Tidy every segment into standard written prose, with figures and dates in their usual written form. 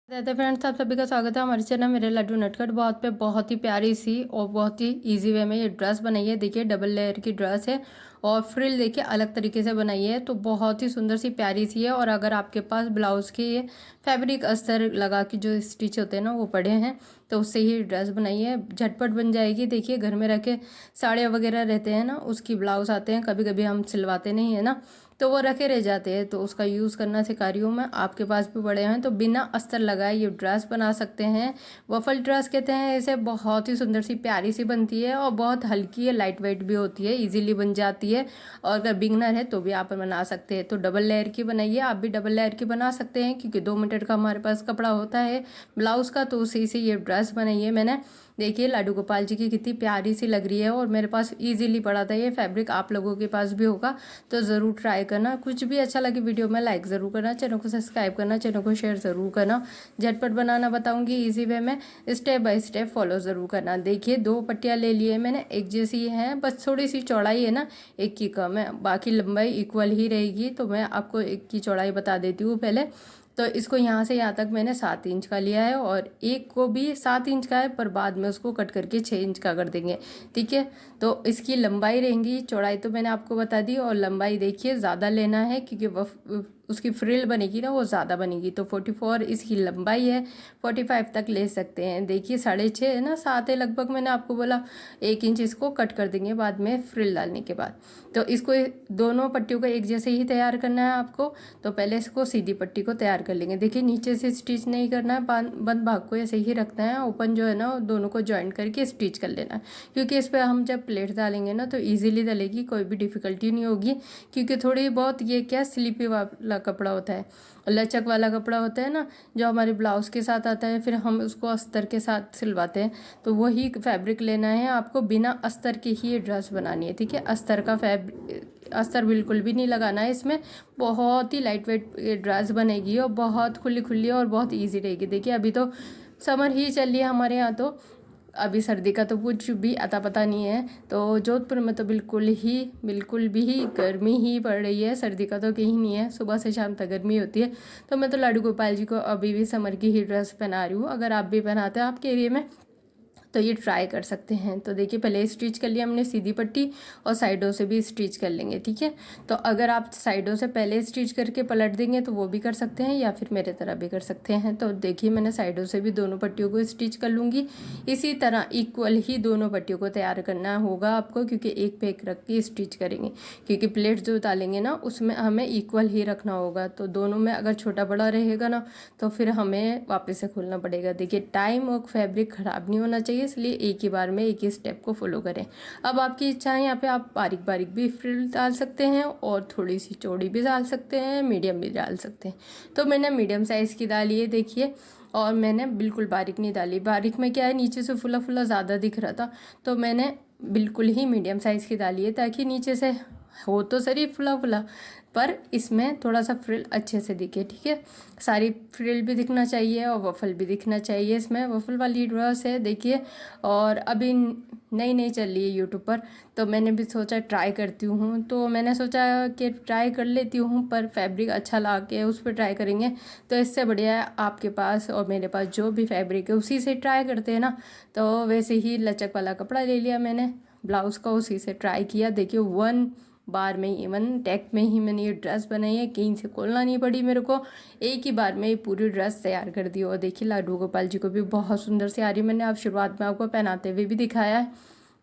रहते फ्रेंड्स, आप सभी का स्वागत है हमारे चैनल मेरे लड्डू नटखट बहुत पे। बहुत ही प्यारी सी और बहुत ही इजी वे में ये ड्रेस बनाई है। देखिए डबल लेयर की ड्रेस है और फ्रिल देखिए अलग तरीके से बनाई है, तो बहुत ही सुंदर सी प्यारी सी है। और अगर आपके पास ब्लाउज के ये फैब्रिक अस्तर लगा के जो स्टिच होते हैं ना वो पड़े हैं, तो उससे ही ड्रेस बनाई है, झटपट बन जाएगी। देखिए घर में रखे साड़ियाँ वगैरह रहते हैं ना, उसकी ब्लाउज आते हैं, कभी कभी हम सिलवाते नहीं है ना, तो वो रखे रह जाते हैं, तो उसका यूज़ करना सिखा रही हूँ मैं। आपके पास भी बड़े हैं तो बिना अस्तर लगाए ये ड्रेस बना सकते हैं। वफल ड्रेस कहते हैं इसे। बहुत ही सुंदर सी प्यारी सी बनती है और बहुत हल्की है, लाइट वेट भी होती है, इजीली बन जाती है। और अगर बिगनर है तो भी आप बना सकते हैं। तो डबल लेयर की बनाइए, आप भी डबल लेयर की बना सकते हैं, क्योंकि 2 मीटर का हमारे पास कपड़ा होता है ब्लाउज़ का, तो उसी से ये ड्रेस बनाई है मैंने। देखिए लाडू गोपाल जी की कितनी प्यारी सी लग रही है और मेरे पास इजीली पड़ा था ये फैब्रिक, आप लोगों के पास भी होगा तो ज़रूर ट्राई करना। कुछ भी अच्छा लगे वीडियो में लाइक ज़रूर करना, चैनल को सब्सक्राइब करना, चैनल को शेयर ज़रूर करना। झटपट बनाना बताऊंगी इजी वे में, स्टेप बाय स्टेप फॉलो ज़रूर करना। देखिए 2 पट्टियाँ ले लिए मैंने, एक जैसी हैं, बस थोड़ी सी चौड़ाई है ना एक की कम है, बाकी लंबाई इक्वल ही रहेगी। तो मैं आपको एक की चौड़ाई बता देती हूँ पहले। तो इसको यहाँ से यहाँ तक मैंने 7 इंच का लिया है और एक को भी 7 इंच का है, पर बाद में उसको कट करके 6 इंच का कर देंगे। ठीक है, तो इसकी लंबाई रहेंगी, चौड़ाई तो मैंने आपको बता दी, और लंबाई देखिए ज़्यादा लेना है क्योंकि वह उसकी फ्रिल बनेगी ना वो ज़्यादा बनेगी। तो 44 इसकी लंबाई है, 45 तक ले सकते हैं। देखिए 6.5 है ना, 7 है लगभग, मैंने आपको बोला 1 इंच इसको कट कर देंगे बाद में फ्रिल डालने के बाद। तो इसको दोनों पट्टियों को एक जैसे ही तैयार करना है आपको। तो पहले इसको सीधी पट्टी को तैयार कर लेंगे। देखिए नीचे से स्टिच नहीं करना है, बंद भाग को ऐसे ही रखना है, ओपन जो है ना दोनों को ज्वाइंट करके स्टिच कर लेना है, क्योंकि इस पर हम जब प्लेट डालेंगे ना तो ईजिली डलेगी, कोई भी डिफ़िकल्टी नहीं होगी। क्योंकि थोड़ी बहुत ये क्या स्लीपी वाला कपड़ा होता है, लचक वाला कपड़ा होता है ना, जो हमारे ब्लाउज के साथ आता है, फिर हम उसको अस्तर के साथ सिलवाते हैं। तो वही फैब्रिक लेना है आपको, बिना अस्तर के ही ये ड्रेस बनानी है। ठीक है, अस्तर का अस्तर बिल्कुल भी नहीं लगाना है इसमें। बहुत ही लाइट वेट ड्रेस बनेगी और बहुत खुली खुली और बहुत ईजी रहेगी। देखिए अभी तो समर ही चल रही है हमारे यहाँ, तो अभी सर्दी का तो कुछ भी अता पता नहीं है। तो जोधपुर में तो बिल्कुल भी गर्मी ही पड़ रही है, सर्दी का तो कहीं नहीं है, सुबह से शाम तक गर्मी होती है। तो मैं तो लाडू गोपाल जी को अभी भी समर की ही ड्रेस पहना रही हूँ। अगर आप भी पहनाते हो आपके एरिया में तो ये ट्राई कर सकते हैं। तो देखिए पहले स्टिच कर लिया हमने सीधी पट्टी, और साइडों से भी स्टिच कर लेंगे। ठीक है, तो अगर आप साइडों से पहले स्टिच करके पलट देंगे तो वो भी कर सकते हैं, या फिर मेरे तरह भी कर सकते हैं। तो देखिए मैंने साइडों से भी दोनों पट्टियों को स्टिच कर लूँगी। इसी तरह इक्वल ही दोनों पट्टियों को तैयार करना होगा आपको, क्योंकि एक पे एक रख के स्टिच करेंगे, क्योंकि प्लेट जो डालेंगे ना उसमें हमें इक्वल ही रखना होगा। तो दोनों में अगर छोटा बड़ा रहेगा ना तो फिर हमें वापस से खोलना पड़ेगा। देखिए टाइम और फैब्रिक ख़राब नहीं होना चाहिए, इसलिए एक ही बार में एक ही स्टेप को फॉलो करें। अब आपकी इच्छा है, यहाँ पे आप बारीक बारीक भी फ्रिल डाल सकते हैं और थोड़ी सी चौड़ी भी डाल सकते हैं, मीडियम भी डाल सकते हैं। तो मैंने मीडियम साइज़ की डाली है देखिए, और मैंने बिल्कुल बारीक नहीं डाली। बारीक में क्या है, नीचे से फुला फुला ज़्यादा दिख रहा था, तो मैंने बिल्कुल ही मीडियम साइज़ की डाली है, ताकि नीचे से हो तो सही फुला फुला, पर इसमें थोड़ा सा फ्रिल अच्छे से दिखे। ठीक है, सारी फ्रिल भी दिखना चाहिए और वफल भी दिखना चाहिए। इसमें वफल वाली ड्रेस है देखिए, और अभी नई नई चल रही है यूट्यूब पर, तो मैंने भी सोचा ट्राई करती हूँ। तो मैंने सोचा कि ट्राई कर लेती हूँ, पर फैब्रिक अच्छा ला के उस पर ट्राई करेंगे तो इससे बढ़िया है आपके पास और मेरे पास जो भी फैब्रिक है उसी से ट्राई करते हैं ना। तो वैसे ही लचक वाला कपड़ा ले लिया मैंने ब्लाउज़ का, उसी से ट्राई किया। देखिए 1 बार में ही 1 टेक में ही मैंने ये ड्रेस बनाई है, कहीं से खोलना नहीं पड़ी मेरे को, एक ही बार में ये पूरी ड्रेस तैयार कर दी। और देखिए लाडू गोपाल जी को भी बहुत सुंदर से आ रही है। मैंने आप शुरुआत में आपको पहनाते हुए भी दिखाया है।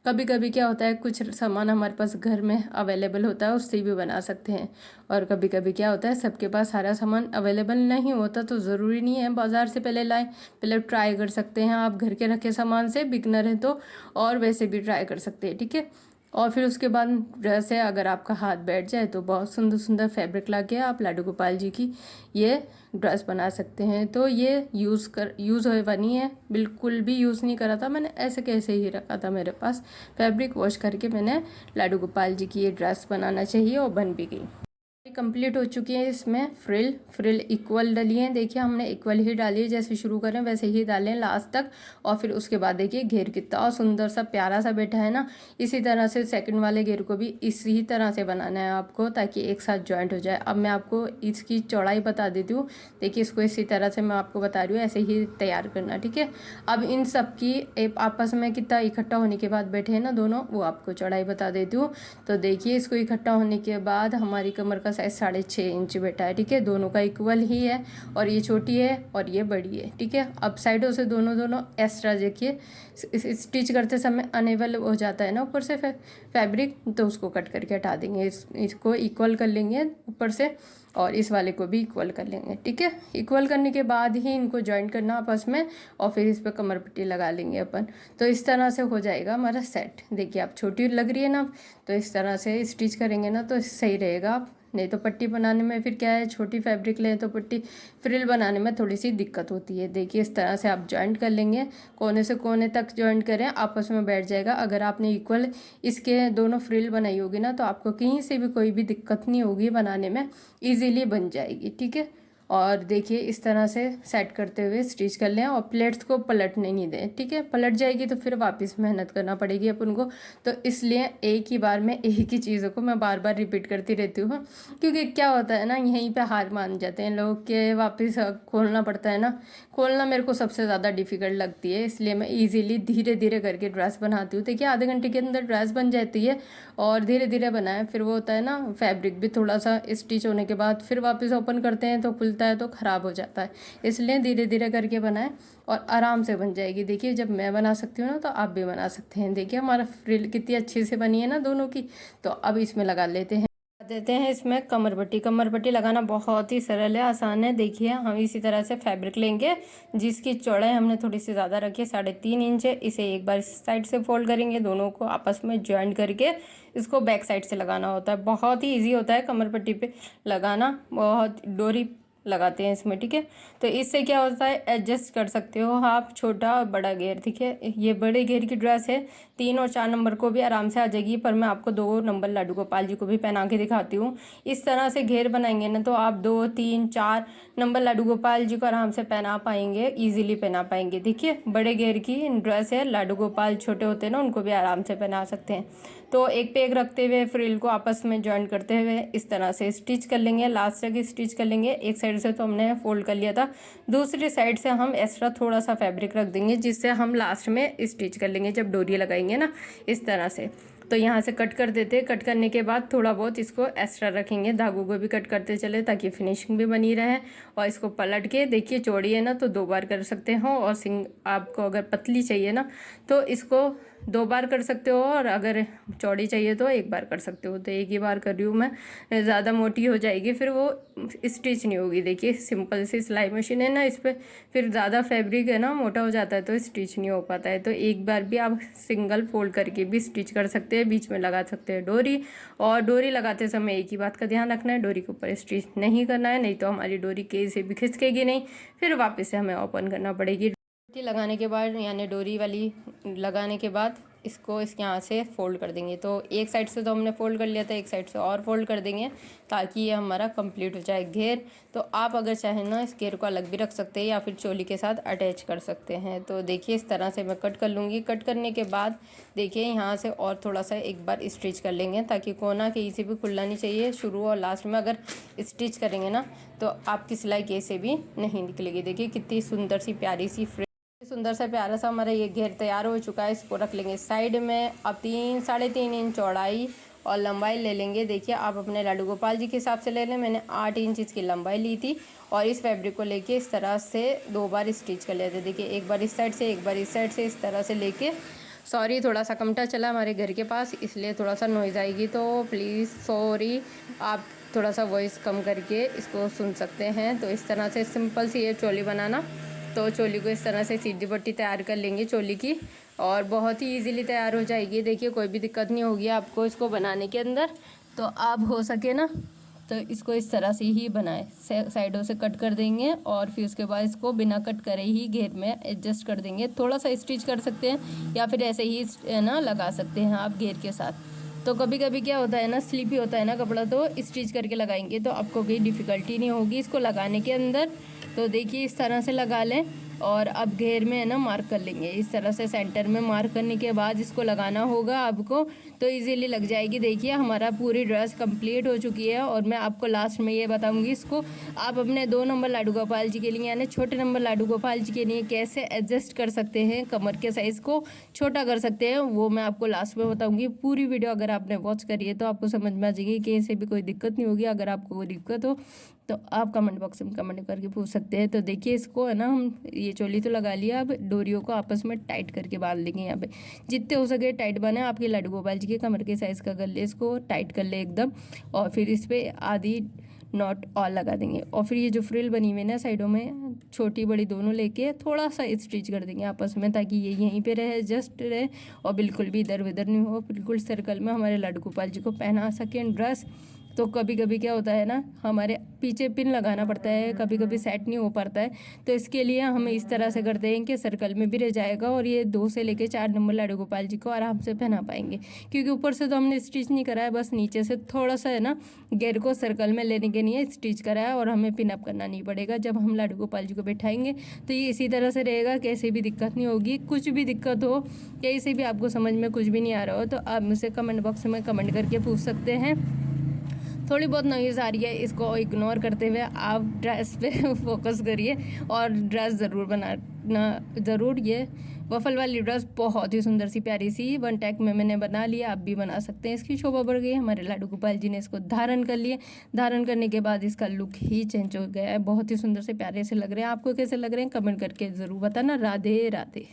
कभी कभी क्या होता है, कुछ सामान हमारे पास घर में अवेलेबल होता है उससे भी बना सकते हैं, और कभी कभी क्या होता है सबके पास सारा सामान अवेलेबल नहीं होता, तो ज़रूरी नहीं है बाज़ार से पहले लाएं। पहले ट्राई कर सकते हैं आप घर के रखे सामान से, बिगनर है तो, और वैसे भी ट्राई कर सकते हैं। ठीक है, और फिर उसके बाद ड्रेस है, अगर आपका हाथ बैठ जाए तो बहुत सुंदर सुंदर फैब्रिक ला के आप लाडू गोपाल जी की ये ड्रेस बना सकते हैं। तो ये यूज़ बनी है, बिल्कुल भी यूज़ नहीं करा था मैंने, ऐसे कैसे ही रखा था मेरे पास। फैब्रिक वॉश करके मैंने लाडू गोपाल जी की ये ड्रेस बनाना चाहिए, और बन भी गई। कंप्लीट हो चुकी है। इसमें फ्रिल इक्वल डली है, देखिए हमने इक्वल ही डाली है, जैसे शुरू करें वैसे ही डालें लास्ट तक। और फिर उसके बाद देखिए घेर कितना सुंदर सा प्यारा सा बैठा है ना। इसी तरह से सेकंड वाले घेर को भी इसी तरह से बनाना है आपको, ताकि एक साथ जॉइंट हो जाए। अब मैं आपको इसकी चौड़ाई बता देती हूँ। देखिए इसको इसी तरह से मैं आपको बता रही हूँ, ऐसे ही तैयार करना, ठीक है। अब इन सब की आपस में कितना इकट्ठा होने के बाद बैठे हैं ना दोनों, वो आपको चौड़ाई बता देती हूँ। तो देखिए इसको इकट्ठा होने के बाद हमारी कमर का साइज 6.5 इंच बैठा है, ठीक है। दोनों का इक्वल ही है, और ये छोटी है और ये बड़ी है, ठीक है। अब साइडों से दोनों एक्स्ट्रा देखिए स्टिच करते समय अनेबल हो जाता है ना ऊपर से फैब्रिक, तो उसको कट करके हटा देंगे। इसको इक्वल कर लेंगे ऊपर से, और इस वाले को भी इक्वल कर लेंगे, ठीक है। इक्वल करने के बाद ही इनको जॉइंट करना आपस में, और फिर इस पर कमर पट्टी लगा लेंगे अपन। तो इस तरह से हो जाएगा हमारा सेट। देखिए आप छोटी लग रही है ना, तो इस तरह से स्टिच करेंगे ना तो सही रहेगा। नहीं तो पट्टी बनाने में फिर क्या है, छोटी फैब्रिक लें तो पट्टी फ्रिल बनाने में थोड़ी सी दिक्कत होती है। देखिए इस तरह से आप जॉइंट कर लेंगे, कोने से कोने तक जॉइंट करें, आपस में बैठ जाएगा। अगर आपने इक्वल इसके दोनों फ्रिल बनाई होगी ना, तो आपको कहीं से भी कोई भी दिक्कत नहीं होगी, बनाने में ईजीली बन जाएगी, ठीक है। और देखिए इस तरह से सेट करते हुए स्टिच कर लें, और प्लेट्स को पलटने नहीं दें, ठीक है। पलट जाएगी तो फिर वापस मेहनत करना पड़ेगी अपन को। तो इसलिए एक ही बार में एक ही चीज़ों को मैं बार बार रिपीट करती रहती हूँ, क्योंकि क्या होता है ना, यहीं पे हार मान जाते हैं लोग के, वापस खोलना पड़ता है ना। खोलना मेरे को सबसे ज़्यादा डिफ़िकल्ट लगती है, इसलिए मैं ईजिली धीरे धीरे करके ड्रेस बनाती हूँ। देखिए आधे घंटे के अंदर ड्रेस बन जाती है, और धीरे धीरे बनाएं। फिर वो होता है ना, फैब्रिक भी थोड़ा सा स्टिच होने के बाद फिर वापस ओपन करते हैं तो खुलता है तो ख़राब हो जाता है। इसलिए धीरे धीरे करके बनाएं और आराम से बन जाएगी। देखिए जब मैं बना सकती हूँ ना, तो आप भी बना सकते हैं। देखिए हमारा फ्रिल कितनी अच्छी से बनी है ना दोनों की। तो अब इसमें लगा लेते हैं इसमें कमर पट्टी लगाना बहुत ही सरल है, आसान है। देखिए हम इसी तरह से फैब्रिक लेंगे, जिसकी चौड़ाई हमने थोड़ी सी ज़्यादा रखी है, 3.5 इंच है। इसे एक बार इस साइड से फोल्ड करेंगे, दोनों को आपस में ज्वाइन करके इसको बैक साइड से लगाना होता है। बहुत ही ईजी होता है कमर पट्टी पे लगाना, बहुत डोरी लगाते हैं इसमें, ठीक है। तो इससे क्या होता है, एडजस्ट कर सकते हो आप छोटा और बड़ा घेर। ठीक है, ये बड़े घेर की ड्रेस है, 3 और 4 नंबर को भी आराम से आ जाएगी, पर मैं आपको 2 नंबर लाडू गोपाल जी को भी पहना के दिखाती हूँ। इस तरह से घेर बनाएंगे ना, तो आप 2, 3, 4 नंबर लाडू गोपाल जी को आराम से पहना पाएंगे, ईजिली पहना पाएंगे। देखिए बड़े घेर की ड्रेस है, लाडू गोपाल छोटे होते हैं ना, उनको भी आराम से पहना सकते हैं। तो एक पे एक रखते हुए फ्रिल को आपस में जॉइन करते हुए इस तरह से स्टिच कर लेंगे, लास्ट तक स्टिच कर लेंगे। एक साइड से तो हमने फोल्ड कर लिया था, दूसरी साइड से हम एक्स्ट्रा थोड़ा सा फैब्रिक रख देंगे, जिससे हम लास्ट में स्टिच कर लेंगे जब डोरी लगाएंगे ना, इस तरह से। तो यहाँ से कट कर देते, कट करने के बाद थोड़ा बहुत इसको एक्स्ट्रा रखेंगे, धागों को भी कट करते चले ताकि फिनिशिंग भी बनी रहे। और इसको पलट के देखिए, चौड़ी है ना तो 2 बार कर सकते हो, और आपको अगर पतली चाहिए ना तो इसको 2 बार कर सकते हो, और अगर चौड़ी चाहिए तो 1 बार कर सकते हो। तो एक ही बार कर रही हूँ मैं, ज़्यादा मोटी हो जाएगी फिर वो स्टिच नहीं होगी। देखिए सिंपल सी सिलाई मशीन है ना, इस पर फिर ज़्यादा फैब्रिक है ना, मोटा हो जाता है तो स्टिच नहीं हो पाता है। तो एक बार भी आप सिंगल फोल्ड करके भी स्टिच कर सकते हैं, बीच में लगा सकते हैं डोरी। और डोरी लगाते समय एक ही बात का ध्यान रखना है, डोरी के ऊपर स्टिच नहीं करना है, नहीं तो हमारी डोरी कहीं से भी खिसकेगी नहीं, फिर वापस से हमें ओपन करना पड़ेगी। पट्टी लगाने के बाद, यानी डोरी वाली लगाने के बाद इसको यहाँ से फोल्ड कर देंगे। तो एक साइड से तो हमने फोल्ड कर लिया था, एक साइड से और फोल्ड कर देंगे ताकि ये हमारा कंप्लीट हो जाए घेर। तो आप अगर चाहें ना, इस घेर को अलग भी रख सकते हैं या फिर चोली के साथ अटैच कर सकते हैं। तो देखिए इस तरह से मैं कट कर लूँगी। कट करने के बाद देखिए यहाँ से और थोड़ा सा एक बार स्टिच कर लेंगे, ताकि कोना कहीं से भी खुलना नहीं चाहिए। शुरू और लास्ट में अगर स्टिच करेंगे ना, तो आपकी सिलाई कहीं से भी नहीं निकलेगी। देखिए कितनी सुंदर सी प्यारी सी सुंदर सा प्यारा सा हमारा ये घेर तैयार हो चुका है। इसको रख लेंगे साइड में। अब 3-3.5 इंच चौड़ाई और लंबाई ले लेंगे। देखिए आप अपने लाडू गोपाल जी के हिसाब से ले लें, मैंने 8 इंच इसकी लंबाई ली थी। और इस फैब्रिक को लेके इस तरह से 2 बार स्टिच कर लेते। देखिए एक बार इस साइड से, एक बार इस साइड से, इस तरह से लेके। सॉरी थोड़ा सा कमटा चला हमारे घर के पास, इसलिए थोड़ा सा नॉइज़ आएगी, तो प्लीज़ सॉरी, आप थोड़ा सा वॉइस कम करके इसको सुन सकते हैं। तो इस तरह से सिंपल सी ये चोली बनाना। तो चोली को इस तरह से सीधी पट्टी तैयार कर लेंगे चोली की, और बहुत ही इजीली तैयार हो जाएगी। देखिए कोई भी दिक्कत नहीं होगी आपको इसको बनाने के अंदर। तो आप हो सके ना तो इसको इस तरह से ही बनाएं, साइडों से कट कर देंगे, और फिर उसके बाद इसको बिना कट करे ही घेर में एडजस्ट कर देंगे। थोड़ा सा स्टिच कर सकते हैं या फिर ऐसे ही ना लगा सकते हैं आप घेर के साथ। तो कभी कभी क्या होता है ना, स्लीपी होता है ना कपड़ा, तो स्टिच करके लगाएंगे तो आपको कोई डिफ़िकल्टी नहीं होगी इसको लगाने के अंदर। तो देखिए इस तरह से लगा लें और अब घेर में है ना मार्क कर लेंगे। इस तरह से सेंटर में मार्क करने के बाद इसको लगाना होगा आपको, तो इजीली लग जाएगी। देखिए हमारा पूरी ड्रेस कंप्लीट हो चुकी है और मैं आपको लास्ट में ये बताऊंगी इसको आप अपने 2 नंबर लाडू गोपाल जी के लिए यानी छोटे नंबर लाडू गोपाल जी के लिए कैसे एडजस्ट कर सकते हैं, कमर के साइज़ को छोटा कर सकते हैं, वो मैं आपको लास्ट में बताऊंगी। पूरी वीडियो अगर आपने वॉच करी है तो आपको समझ में आ जाएगी कि ऐसे भी कोई दिक्कत नहीं होगी। अगर आपको कोई दिक्कत हो तो आप कमेंट बॉक्स में कमेंट करके पूछ सकते हैं। तो देखिए इसको है ना, हम ये चोली तो लगा लिया, अब डोरियों को आपस में टाइट करके बांध देंगे। यहाँ पे जितने हो सके टाइट बने आपके लाडू गोपाल जी के कमर के साइज़ का कर ले, इसको टाइट कर ले एकदम। और फिर इस पर आधी नॉट और लगा देंगे और फिर ये जो फ्रिल बनी हुई है ना साइडों में, छोटी बड़ी दोनों लेके थोड़ा सा स्टिच कर देंगे आपस में, ताकि ये यहीं पे रहे, जस्ट रहे और बिल्कुल भी इधर उधर नहीं हो, बिल्कुल सर्कल में हमारे लाडू गोपाल जी को पहना सकें ड्रेस। तो कभी कभी क्या होता है ना, हमारे पीछे पिन लगाना पड़ता है, कभी कभी सेट नहीं हो पाता है, तो इसके लिए हम इस तरह से करते हैं कि सर्कल में भी रह जाएगा और ये 2 से लेके 4 नंबर लाडू गोपाल जी को आराम से पहना पाएंगे। क्योंकि ऊपर से तो हमने स्टिच नहीं करा है, बस नीचे से थोड़ा सा है ना घेर को सर्कल में लेने के लिए स्टिच करा है और हमें पिन अप करना नहीं पड़ेगा। जब हम लाडू गोपाल जी को बैठाएंगे तो ये इसी तरह से रहेगा, कैसे भी दिक्कत नहीं होगी। कुछ भी दिक्कत हो, कैसे भी आपको समझ में कुछ भी नहीं आ रहा हो, तो आप मुझसे कमेंट बॉक्स में कमेंट करके पूछ सकते हैं। थोड़ी बहुत नॉइज़ आ रही है, इसको इग्नोर करते हुए आप ड्रेस पे फोकस करिए और ड्रेस ज़रूर बनाना ज़रूर। ये वफल वाली ड्रेस बहुत ही सुंदर सी प्यारी सी 1 टैक में मैंने बना लिया, आप भी बना सकते हैं। इसकी शोभा बढ़ गई, हमारे लाडू गोपाल जी ने इसको धारण कर लिए। धारण करने के बाद इसका लुक ही चेंज हो गया है, बहुत ही सुंदर से प्यारे से लग रहे हैं। आपको कैसे लग रहे हैं कमेंट करके ज़रूर बताना। राधे राधे।